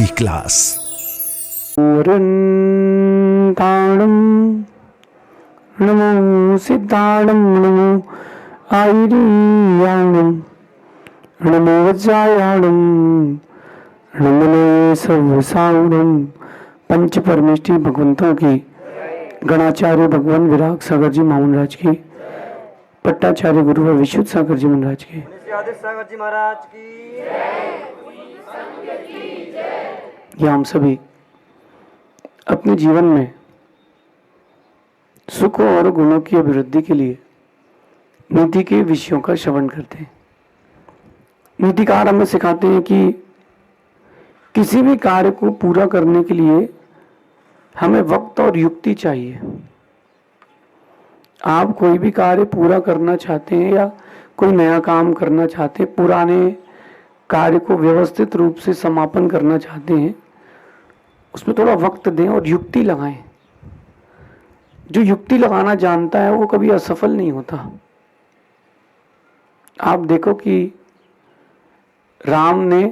की क्लास। नमो सिद्धाणं नमो आयुर्याणं नमो वज्रायाणं नमो सर्वसावणं। पंच परमेष्ठी भगवंतों की, गणाचार्य भगवान विराग सागर जी महाराज की, पट्टाचार्य गुरु विशुद्ध सागर जी महाराज की, सागर जी महाराज की। ये हम सभी अपने जीवन में सुख और गुणों की अभिवृद्धि के लिए नीति के विषयों का श्रवण करते हैं। नीतिकार हमें सिखाते हैं कि किसी भी कार्य को पूरा करने के लिए हमें वक्त और युक्ति चाहिए। आप कोई भी कार्य पूरा करना चाहते हैं या कोई नया काम करना चाहते हैं, पुराने कार्य को व्यवस्थित रूप से समापन करना चाहते हैं, उसमें थोड़ा वक्त दें और युक्ति लगाएं। जो युक्ति लगाना जानता है वो कभी असफल नहीं होता। आप देखो कि राम ने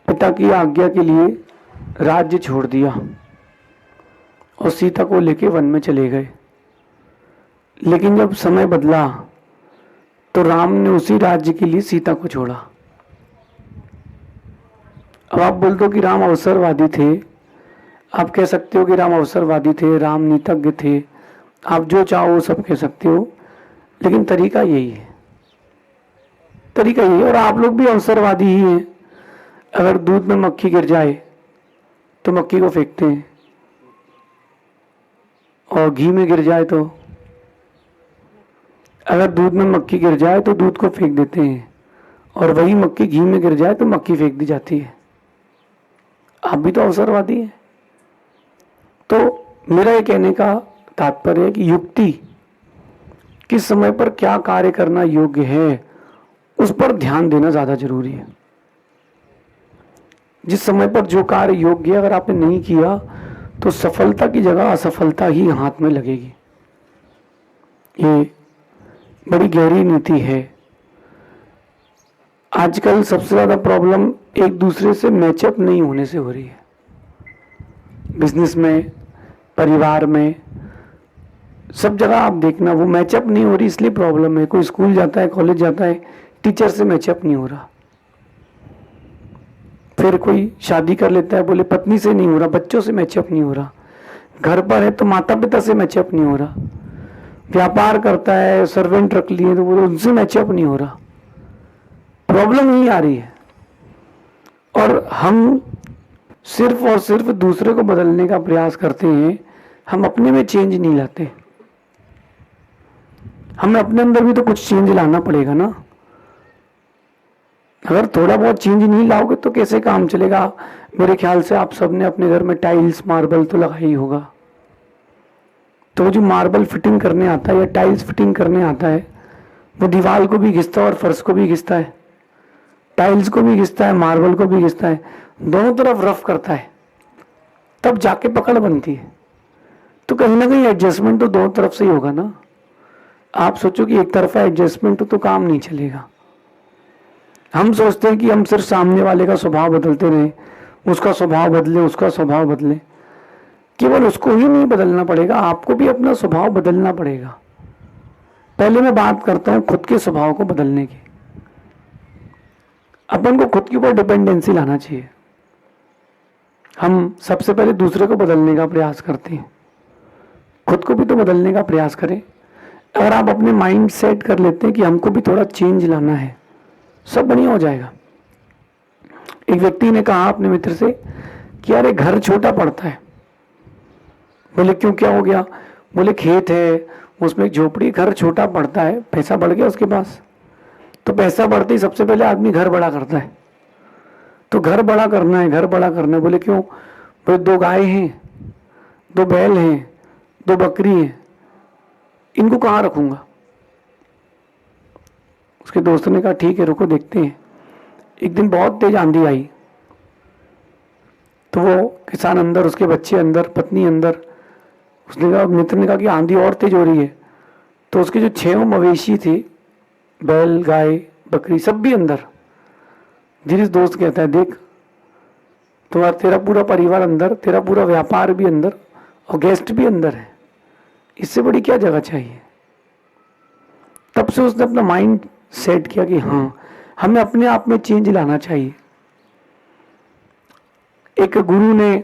पिता की आज्ञा के लिए राज्य छोड़ दिया और सीता को लेकर वन में चले गए। लेकिन जब समय बदला तो राम ने उसी राज्य के लिए सीता को छोड़ा। अब आप बोल दो कि राम अवसरवादी थे, आप कह सकते हो कि राम अवसरवादी थे, राम नीतज्ञ थे, आप जो चाहो वो सब कह सकते हो, लेकिन तरीका यही है, तरीका यही है। और आप लोग भी अवसरवादी ही हैं। अगर दूध में मक्खी गिर जाए तो मक्खी को फेंकते हैं, और घी में गिर जाए तो, अगर दूध में मक्खी गिर जाए तो दूध को फेंक देते हैं, और वही मक्खी घी में गिर जाए तो मक्खी फेंक दी जाती है। आप भी तो अवसरवादी हैं। तो मेरा ये कहने का तात्पर्य है कि युक्ति, किस समय पर क्या कार्य करना योग्य है, उस पर ध्यान देना ज्यादा जरूरी है। जिस समय पर जो कार्य योग्य है अगर आपने नहीं किया तो सफलता की जगह असफलता ही हाथ में लगेगी। ये बड़ी गहरी नीति है। आजकल सबसे ज्यादा प्रॉब्लम एक दूसरे से मैचअप नहीं होने से हो रही है। बिजनेस में, परिवार में, सब जगह आप देखना वो मैचअप नहीं हो रही, इसलिए प्रॉब्लम है। कोई स्कूल जाता है, कॉलेज जाता है, टीचर से मैचअप नहीं हो रहा। फिर कोई शादी कर लेता है, बोले पत्नी से नहीं हो रहा, बच्चों से मैचअप नहीं हो रहा। घर पर है तो माता पिता से मैचअप नहीं हो रहा। व्यापार करता है, सर्वेंट रख लिए तो बोले उनसे मैचअप नहीं हो रहा। प्रॉब्लम ही आ रही है। और हम सिर्फ और सिर्फ दूसरे को बदलने का प्रयास करते हैं, हम अपने में चेंज नहीं लाते। हमें अपने अंदर भी तो कुछ चेंज लाना पड़ेगा ना। अगर थोड़ा बहुत चेंज नहीं लाओगे तो कैसे काम चलेगा। मेरे ख्याल से आप सबने अपने घर में टाइल्स, मार्बल तो लगाई ही होगा। तो जो मार्बल फिटिंग करने आता है या टाइल्स फिटिंग करने आता है, वो दीवार को भी घिसता है और फर्श को भी घिसता है, टाइल्स को भी घिसता है, मार्बल को भी घिसता है, दोनों तरफ रफ करता है, तब जाके पकड़ बनती है। तो कहीं ना कहीं एडजस्टमेंट तो दोनों तरफ से ही होगा ना। आप सोचो कि एक तरफा एडजस्टमेंट तो काम नहीं चलेगा। हम सोचते हैं कि हम सिर्फ सामने वाले का स्वभाव बदलते रहे, उसका स्वभाव बदले, उसका स्वभाव बदले। केवल उसको ही नहीं बदलना पड़ेगा, आपको भी अपना स्वभाव बदलना पड़ेगा। पहले मैं बात करता हूं खुद के स्वभाव को बदलने की। अपन को खुद के ऊपर डिपेंडेंसी लाना चाहिए। हम सबसे पहले दूसरे को बदलने का प्रयास करते हैं, खुद को भी तो बदलने का प्रयास करें। अगर आप अपने माइंड सेट कर लेते हैं कि हमको भी थोड़ा चेंज लाना है, सब बढ़िया हो जाएगा। एक व्यक्ति ने कहा अपने मित्र से कि यार घर छोटा पड़ता है। बोले क्यों, क्या हो गया? बोले खेत है, उसमें एक झोपड़ी, घर छोटा पड़ता है, पैसा बढ़ गया उसके पास। तो पैसा बढ़ते ही सबसे पहले आदमी घर बड़ा करता है। तो घर बड़ा करना है, घर बड़ा करना है। बोले क्यों? बोले 2 गाय हैं, 2 बैल हैं, 2 बकरी हैं, इनको कहाँ रखूंगा? उसके दोस्त ने कहा ठीक है रुको देखते हैं। एक दिन बहुत तेज आंधी आई, तो वो किसान अंदर, उसके बच्चे अंदर, पत्नी अंदर। उसने कहा, मित्र ने कहा कि आंधी और तेज हो रही है। तो उसके जो 6 मवेशी थे, बैल, गाय, बकरी, सब भी अंदर। धीरे से दोस्त कहता है देख तुम्हारा तेरा पूरा परिवार अंदर, तेरा पूरा व्यापार भी अंदर और गेस्ट भी अंदर है। इससे बड़ी क्या जगह चाहिए? तब से उसने अपना माइंड सेट किया कि हाँ, हमें अपने आप में चेंज लाना चाहिए। एक गुरु ने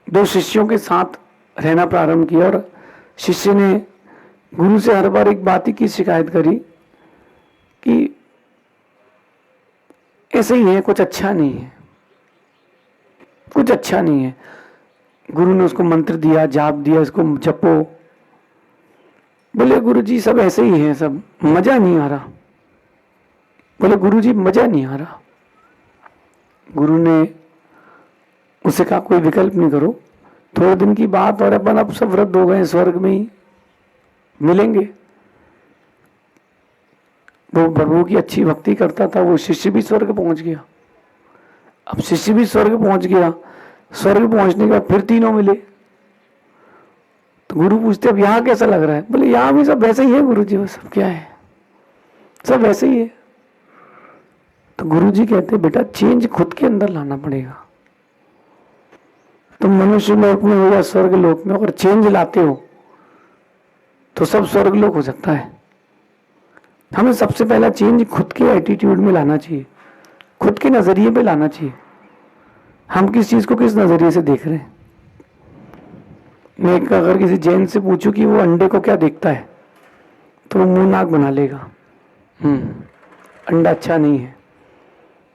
2 शिष्यों के साथ रहना प्रारंभ किया और शिष्य ने गुरु से हर बार एक बात ही की शिकायत करी कि ऐसे ही है, कुछ अच्छा नहीं है, कुछ अच्छा नहीं है। गुरु ने उसको मंत्र दिया, जाप दिया, इसको जपो। बोले गुरु जी सब ऐसे ही है, सब मजा नहीं आ रहा। बोले गुरु जी मजा नहीं आ रहा। गुरु ने उसे कहा कोई विकल्प नहीं करो, थोड़े दिन की बात और अपन अब सब वृद्ध हो गए, स्वर्ग में ही मिलेंगे। वो प्रभु की अच्छी भक्ति करता था, वो शिष्य भी स्वर्ग पहुंच गया। अब शिष्य भी स्वर्ग पहुंच गया, स्वर्ग पहुंचने के बाद फिर तीनों मिले। तो गुरु पूछते अब यहाँ कैसा लग रहा है? बोले यहाँ भी सब वैसे ही है गुरु जी, वो सब क्या है, सब वैसे ही है। तो गुरु जी कहते बेटा चेंज खुद के अंदर लाना पड़ेगा। तुम मनुष्य लोक में हो या स्वर्ग लोक में, अगर चेंज लाते हो तो सब स्वर्ग लोक हो सकता है। हमें सबसे पहला चेंज खुद के एटीट्यूड में लाना चाहिए, खुद के नजरिए पे लाना चाहिए। हम किस चीज को किस नजरिए से देख रहे हैं। मैं अगर किसी जैन से पूछूं कि वो अंडे को क्या देखता है, तो वो मुंह नाक बना लेगा, अंडा अच्छा नहीं है।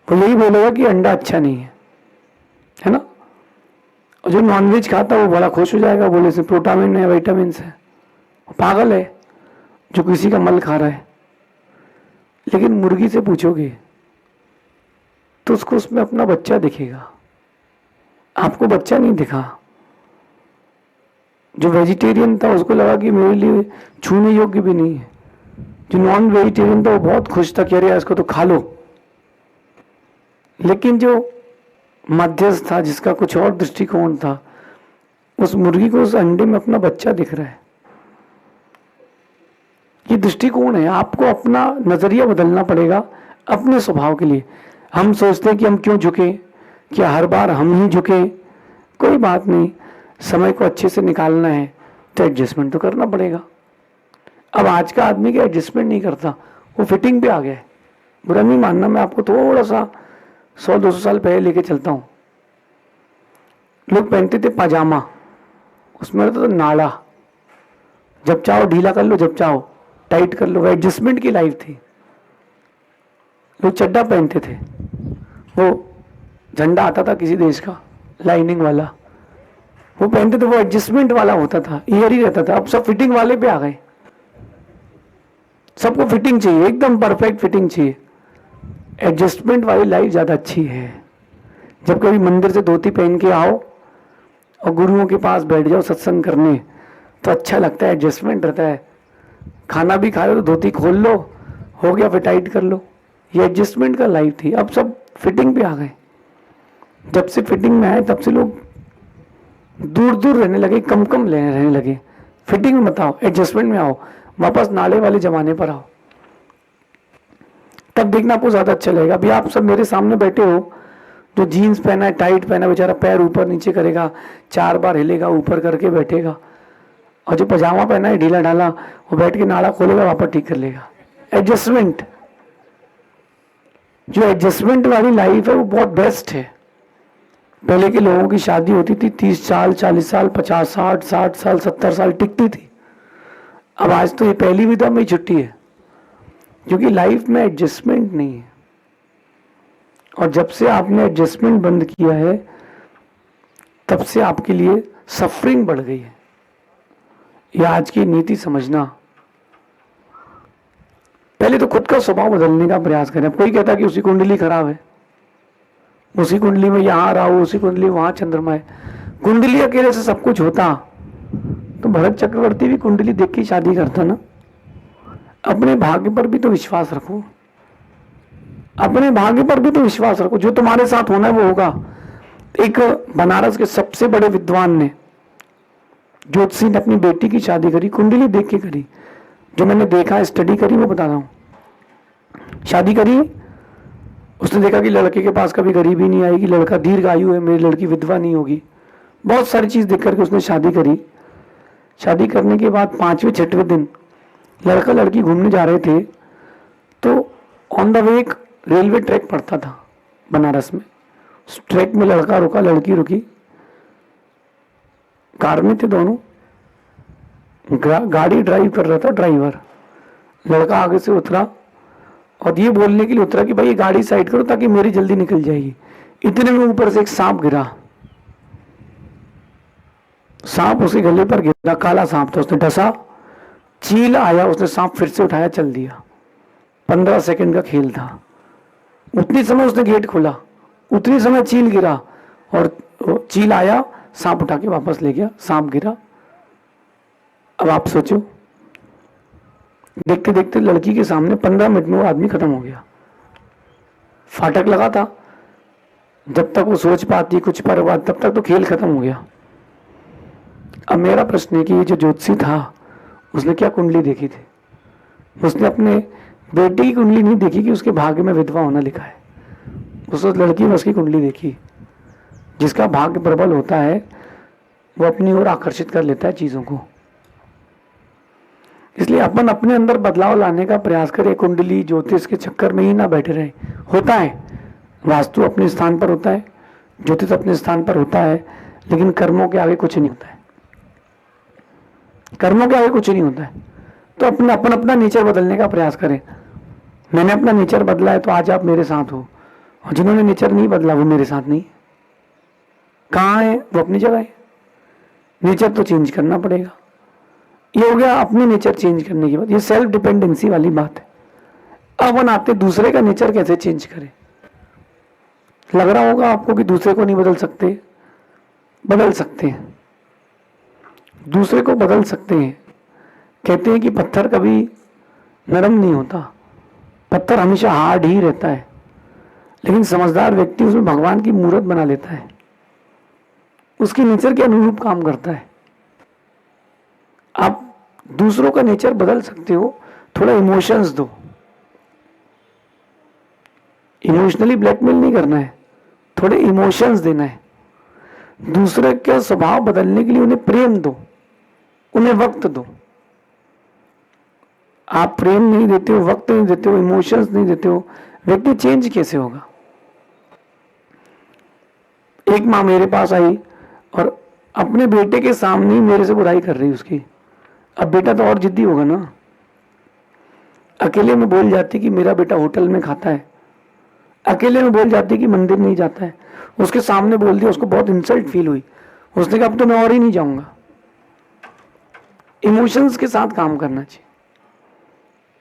वो यही बोलेगा कि अंडा अच्छा नहीं है ना। और जो नॉनवेज खाता है वो बड़ा खुश हो जाएगा, बोले से प्रोटामिन है, विटामिन है। पागल है जो किसी का मल खा रहा है। लेकिन मुर्गी से पूछोगे तो उसको उसमें अपना बच्चा दिखेगा, आपको बच्चा नहीं दिखा। जो वेजिटेरियन था उसको लगा कि मेरे लिए छूने योग्य भी नहीं है। जो नॉन वेजिटेरियन था वो बहुत खुश था कि अरे इसको तो खा लो। लेकिन जो मध्यस्थ था, जिसका कुछ और दृष्टिकोण था, उस मुर्गी को उस अंडे में अपना बच्चा दिख रहा है। ये दृष्टिकोण है। आपको अपना नजरिया बदलना पड़ेगा अपने स्वभाव के लिए। हम सोचते हैं कि हम क्यों झुके, क्या हर बार हम ही झुके? कोई बात नहीं, समय को अच्छे से निकालना है तो एडजस्टमेंट तो करना पड़ेगा। अब आज का आदमी क्या एडजस्टमेंट नहीं करता, वो फिटिंग पे आ गया है। बुरा नहीं मानना, मैं आपको थोड़ा सा 100-200 साल पहले लेके चलता हूँ। लोग पहनते थे पाजामा, उसमें रहता था नाड़ा, जब चाहो ढीला कर लो, जब चाहो टाइट कर लो। एडजस्टमेंट की लाइफ थी। लोग चड्डा पहनते थे, वो झंडा आता था किसी देश का लाइनिंग वाला, वो पहनते थे, वो एडजस्टमेंट वाला होता था, ईयर ही रहता था। अब सब फिटिंग वाले पे आ गए। सबको फिटिंग चाहिए, एकदम परफेक्ट फिटिंग चाहिए। एडजस्टमेंट वाली लाइफ ज्यादा अच्छी है। जब कभी मंदिर से धोती पहन के आओ और गुरुओं के पास बैठ जाओ सत्संग करने, तो अच्छा लगता है, एडजस्टमेंट रहता है। खाना भी खा लो तो धोती खोल लो, हो गया फिर टाइट कर लो। ये एडजस्टमेंट का लाइफ थी। अब सब फिटिंग पे आ गए। जब से फिटिंग में आए तब से लोग दूर दूर रहने लगे, कम कम रहने लगे। फिटिंग में मत आओ, एडजस्टमेंट में आओ, वापस नाले वाले जमाने पर आओ, तब देखना आपको ज्यादा अच्छा लगेगा। अभी आप सब मेरे सामने बैठे हो, जो जीन्स पहना है, टाइट पहना, बेचारा पैर ऊपर नीचे करेगा, 4 बार हिलेगा, ऊपर करके बैठेगा। और जो पजामा पहना है ढीला ढाला, वो बैठ के नाड़ा खोलेगा, वापस ठीक कर लेगा। एडजस्टमेंट, जो एडजस्टमेंट वाली लाइफ है वो बहुत बेस्ट है। पहले के लोगों की शादी होती थी 30 साल, 40 साल, 50, 60 साल, 70 साल टिकती थी। अब आज तो ये पहली विधा में छुट्टी है, क्योंकि लाइफ में एडजस्टमेंट नहीं है। और जब से आपने एडजस्टमेंट बंद किया है, तब से आपके लिए सफरिंग बढ़ गई है। यह आज की नीति समझना। पहले तो खुद का स्वभाव बदलने का प्रयास करें। कोई कहता कि उसकी कुंडली खराब है, उसी कुंडली में यहाँ राहु, उसी कुंडली में वहां चंद्रमा है। कुंडली अकेले से सब कुछ होता तो भरत चक्रवर्ती भी कुंडली देख के शादी करता ना। अपने भाग्य पर भी तो विश्वास रखो, अपने भाग्य पर भी तो विश्वास रखो। जो तुम्हारे साथ होना है वो होगा। एक बनारस के सबसे बड़े विद्वान ने, ज्योतिषी ने, अपनी बेटी की शादी करी, कुंडली देख के करी। जो मैंने देखा, स्टडी करी, वो बता रहा हूं। शादी करी, उसने देखा कि लड़के के पास कभी गरीबी नहीं आएगी, लड़का दीर्घायु है, मेरी लड़की विधवा नहीं होगी। बहुत सारी चीज़ देख करके उसने शादी करी। शादी करने के बाद 5वें 6वें दिन लड़का लड़की घूमने जा रहे थे, तो ऑन द वे एक रेलवे ट्रैक पड़ता था बनारस में। उस ट्रैक में लड़का रुका, लड़की रुकी, कार में थे दोनों। गाड़ी ड्राइव कर रहा था ड्राइवर। लड़का आगे से उतरा और ये बोलने के लिए उतरा कि भाई ये गाड़ी साइड करो ताकि मेरी जल्दी निकल जाएगी। इतने में ऊपर से एक सांप गिरा। सांप उसके गले पर गिरा, काला सांप था, उसने डसा, चील आया, उसने सांप फिर से उठाया, चल दिया। 15 सेकंड का खेल था। उतनी समय उसने गेट खोला, उतनी समय चील गिरा और चील आया, सांप उठा के वापस ले गया, सांप गिरा। अब आप सोचो, देखते देखते लड़की के सामने 15 मिनट में वो आदमी खत्म हो गया। फाटक लगा था, जब तक वो सोच पाती कुछ पर बाद, तब तक तो खेल खत्म हो गया। अब मेरा प्रश्न है कि ये जो ज्योतिषी था उसने क्या कुंडली देखी थी? उसने अपने बेटे की कुंडली नहीं देखी कि उसके भाग्य में विधवा होना लिखा है। उस लड़की ने उसकी कुंडली देखी। जिसका भाग्य प्रबल होता है वो अपनी ओर आकर्षित कर लेता है चीजों को। इसलिए अपन अपने अंदर बदलाव लाने का प्रयास करें, कुंडली ज्योतिष के चक्कर में ही ना बैठे रहे। होता है, वास्तु अपने स्थान पर होता है, ज्योतिष अपने स्थान पर होता है, लेकिन कर्मों के आगे कुछ नहीं होता है। कर्मों के आगे कुछ नहीं होता है। तो अपना नेचर बदलने का प्रयास करें। मैंने अपना नेचर बदला है तो आज आप मेरे साथ हो, और जिन्होंने नेचर नहीं बदला वो मेरे साथ नहीं। कहाँ है वो? अपनी जगह है। नेचर तो चेंज करना पड़ेगा। ये हो गया अपने नेचर चेंज करने की बात। ये सेल्फ डिपेंडेंसी वाली बात है। अब अपन आते दूसरे का नेचर कैसे चेंज करें। लग रहा होगा आपको कि दूसरे को नहीं बदल सकते। बदल सकते हैं, दूसरे को बदल सकते हैं। कहते हैं कि पत्थर कभी नरम नहीं होता, पत्थर हमेशा हार्ड ही रहता है, लेकिन समझदार व्यक्ति उसमें भगवान की मूर्त बना लेता है, उसके नेचर के अनुरूप काम करता है। आप दूसरों का नेचर बदल सकते हो। थोड़ा इमोशंस दो। इमोशनली ब्लैकमेल नहीं करना है, थोड़े इमोशंस देना है। दूसरे का स्वभाव बदलने के लिए उन्हें प्रेम दो, उन्हें वक्त दो। आप प्रेम नहीं देते हो, वक्त नहीं देते हो, इमोशंस नहीं देते हो, व्यक्ति चेंज कैसे होगा? एक माँ मेरे पास आई और अपने बेटे के सामने ही मेरे से बुराई कर रही उसकी। अब बेटा तो और जिद्दी होगा ना। अकेले में बोल जाती कि मेरा बेटा होटल में खाता है, अकेले में बोल जाती कि मंदिर नहीं जाता है। उसके सामने बोल दिया, उसको बहुत इंसल्ट फील हुई। उसने कहा अब तो मैं और ही नहीं जाऊंगा। इमोशंस के साथ काम करना चाहिए,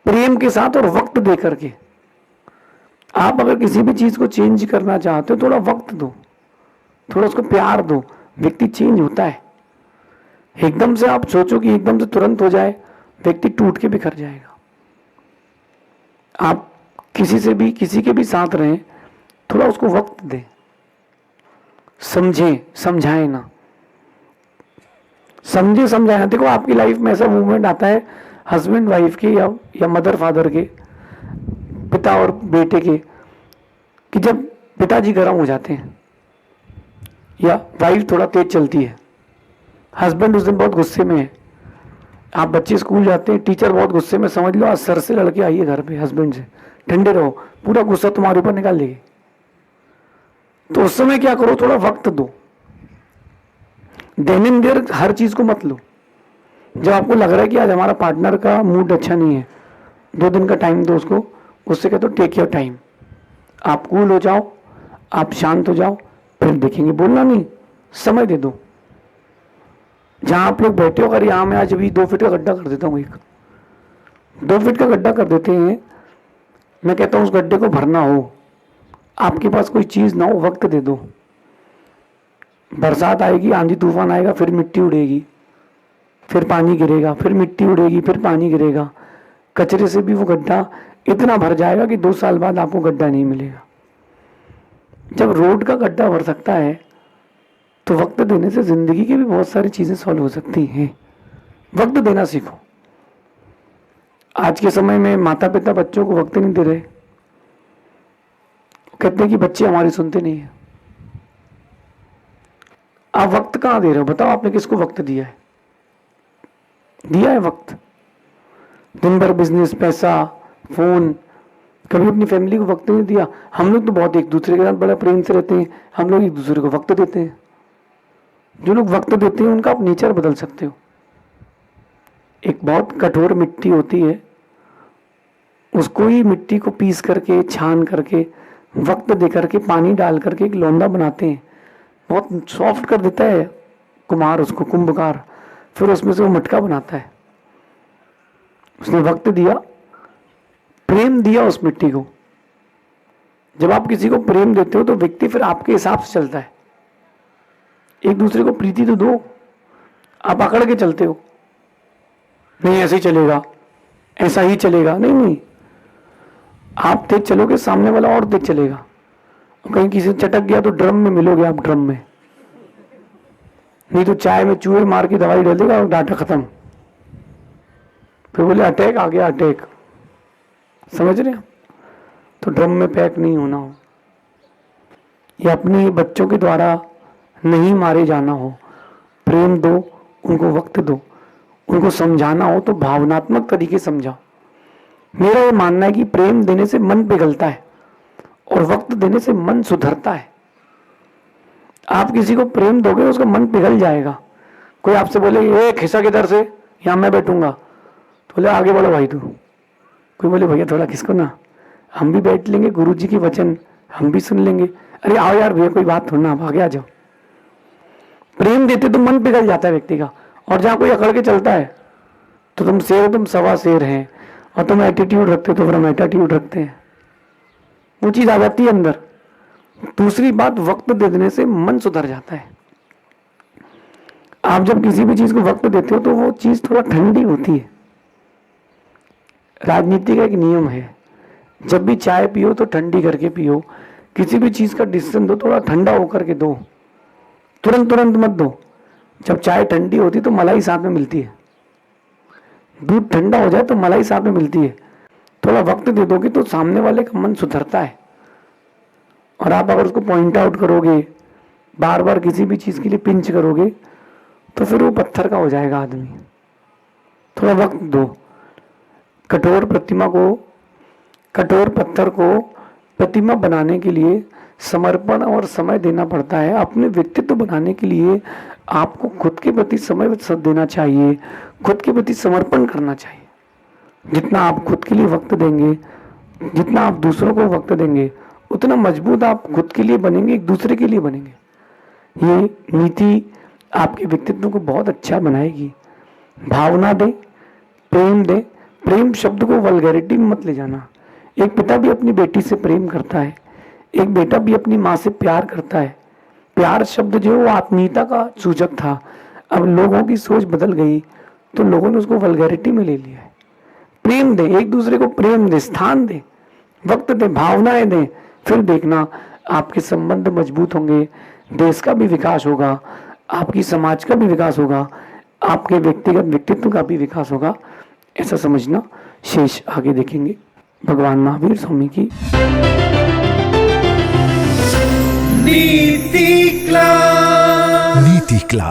प्रेम के साथ और वक्त दे करके। आप अगर किसी भी चीज को चेंज करना चाहते हो, थोड़ा वक्त दो, थोड़ा उसको प्यार दो, व्यक्ति चेंज होता है। एकदम से आप सोचो कि एकदम से तुरंत हो जाए, व्यक्ति टूट के बिखर जाएगा। आप किसी से भी, किसी के भी साथ रहें, थोड़ा उसको वक्त दें, समझें, समझाएं ना, समझे समझाएं। देखो आपकी लाइफ में ऐसा मूवमेंट आता है हस्बैंड वाइफ के या मदर फादर के, पिता और बेटे के, कि जब पिताजी गर्म हो जाते हैं या वाइफ थोड़ा तेज चलती है, हस्बैंड उस दिन बहुत गुस्से में है। आप बच्चे स्कूल जाते हैं, टीचर बहुत गुस्से में, समझ लो आज सर से लड़के आइए घर पे हस्बैंड से, ठंडे रहो, पूरा गुस्सा तुम्हारे ऊपर निकाल लेगी। तो उस समय क्या करो, थोड़ा वक्त दो। देर हर चीज को मत लो। जब आपको लग रहा है कि आज हमारा पार्टनर का मूड अच्छा नहीं है, 2 दिन का टाइम दो उसको। उससे कहते हो टेक योर टाइम, आप कूल हो जाओ, आप शांत हो जाओ, फिर देखेंगे। बोलना नहीं, समय दे दो। जहां आप लोग बैठे हो, अगर यहां मैं आज अभी 2 फीट का गड्ढा कर देता हूँ, 2 फीट का गड्ढा कर देते हैं, मैं कहता हूं उस गड्ढे को भरना हो, आपके पास कोई चीज ना हो, वक्त दे दो। बरसात आएगी, आंधी तूफान आएगा, फिर मिट्टी उड़ेगी, फिर पानी गिरेगा, फिर मिट्टी उड़ेगी, फिर पानी गिरेगा। कचरे से भी वो गड्ढा इतना भर जाएगा कि 2 साल बाद आपको गड्ढा नहीं मिलेगा। जब रोड का गड्ढा भर सकता है तो वक्त देने से जिंदगी की भी बहुत सारी चीजें सॉल्व हो सकती हैं। वक्त देना सीखो। आज के समय में माता पिता बच्चों को वक्त नहीं दे रहे, कहते हैं कि बच्चे हमारे सुनते नहीं है। आप वक्त कहाँ दे रहे हो? बताओ, आपने किसको वक्त दिया है? दिया है वक्त? दिन भर बिजनेस, पैसा, फोन, कभी अपनी फैमिली को वक्त नहीं दिया। हम लोग तो बहुत एक दूसरे के साथ बड़ा प्रेम से रहते हैं, हम लोग एक दूसरे को वक्त देते हैं। जो लोग वक्त देते हैं उनका आप नेचर बदल सकते हो। एक बहुत कठोर मिट्टी होती है, उसको ही मिट्टी को पीस करके, छान करके, वक्त दे करके, पानी डाल करके एक लौंदा बनाते हैं, बहुत सॉफ्ट कर देता है कुम्हार उसको, कुंभकार, फिर उसमें से वो मटका बनाता है। उसने वक्त दिया, प्रेम दिया उस मिट्टी को। जब आप किसी को प्रेम देते हो तो व्यक्ति फिर आपके हिसाब से चलता है। एक दूसरे को प्रीति तो दो, आप अकड़ के चलते हो, नहीं ऐसे ही चलेगा, ऐसा ही चलेगा, नहीं नहीं, आप तेज चलोगे, सामने वाला और तेज चलेगा। कहीं किसी से चटक गया तो ड्रम में मिलोगे आप, ड्रम में, नहीं तो चाय में चूहे मार के दवाई डाल देगा और डाटा खत्म। फिर बोले अटैक आ गया, अटैक, समझ रहे हैं? तो ड्रम में पैक नहीं होना हो, या अपने बच्चों के द्वारा नहीं मारे जाना हो, प्रेम दो, उनको वक्त दो, उनको समझाना हो तो भावनात्मक तरीके समझाओ। मेरा ये मानना है कि प्रेम देने से मन पिघलता है और वक्त देने से मन सुधरता है। आप किसी को प्रेम दोगे उसका मन पिघल जाएगा। कोई आपसे बोले ये खिस्सा किधर से, यहाँ मैं बैठूंगा, तो बोले आगे बढ़ो भाई तू। कोई बोले भैया थोड़ा किसको ना, हम भी बैठ लेंगे, गुरु जी की वचन हम भी सुन लेंगे। अरे आओ यार भैया, कोई बात थोड़ा ना, आप आगे आ जाओ। प्रेम देते तो मन पिघल जाता है व्यक्ति का। और जहाँ कोई अकड़ के चलता है तो तुम शेर, तुम सवा शेर हैं, और तुम एटीट्यूड रखते हो तो फिर हम एटीट्यूड रखते हैं, वो चीज आ जाती है अंदर। दूसरी बात, वक्त दे देने से मन सुधर जाता है। आप जब किसी भी चीज को वक्त देते हो तो वो चीज थोड़ा ठंडी होती है। राजनीति का एक नियम है, जब भी चाय पियो तो ठंडी करके पियो। किसी भी चीज का डिसीजन दो, थोड़ा ठंडा होकर के दो, तुरंत तुरंत मत दो। जब चाय ठंडी होती तो मलाई साथ में मिलती है, दूध ठंडा हो जाए तो मलाई साथ में मिलती है। थोड़ा वक्त दे दोगे तो सामने वाले का मन सुधरता है। और आप अगर उसको पॉइंट आउट करोगे, बार बार किसी भी चीज के लिए पिंच करोगे, तो फिर वो पत्थर का हो जाएगा आदमी। थोड़ा वक्त दो। कठोर पत्थर को प्रतिमा बनाने के लिए समर्पण और समय देना पड़ता है। अपने व्यक्तित्व बनाने के लिए आपको खुद के प्रति समय देना चाहिए, खुद के प्रति समर्पण करना चाहिए। जितना आप खुद के लिए वक्त देंगे, जितना आप दूसरों को वक्त देंगे, उतना मजबूत आप खुद के लिए बनेंगे, एक दूसरे के लिए बनेंगे। ये नीति आपके व्यक्तित्व को बहुत अच्छा बनाएगी। भावना दे, प्रेम दे। प्रेम शब्द को वल्गैरिटी में मत ले जाना। एक पिता भी अपनी बेटी से प्रेम करता है, एक बेटा भी अपनी माँ से प्यार करता है। प्यार शब्द जो वो आत्मीयता का सूचक था, अब लोगों की सोच बदल गई तो लोगों ने उसको वल्गैरिटी में ले लिया है। प्रेम दे, एक दूसरे को प्रेम दे, स्थान दे, वक्त दे, भावनाएं दे, फिर देखना आपके संबंध मजबूत होंगे, देश का भी विकास होगा, आपकी समाज का भी विकास होगा, आपके व्यक्तिगत व्यक्तित्व का भी विकास होगा। ऐसा समझना। शेष आगे देखेंगे। भगवान महावीर स्वामी की नीति क्लास।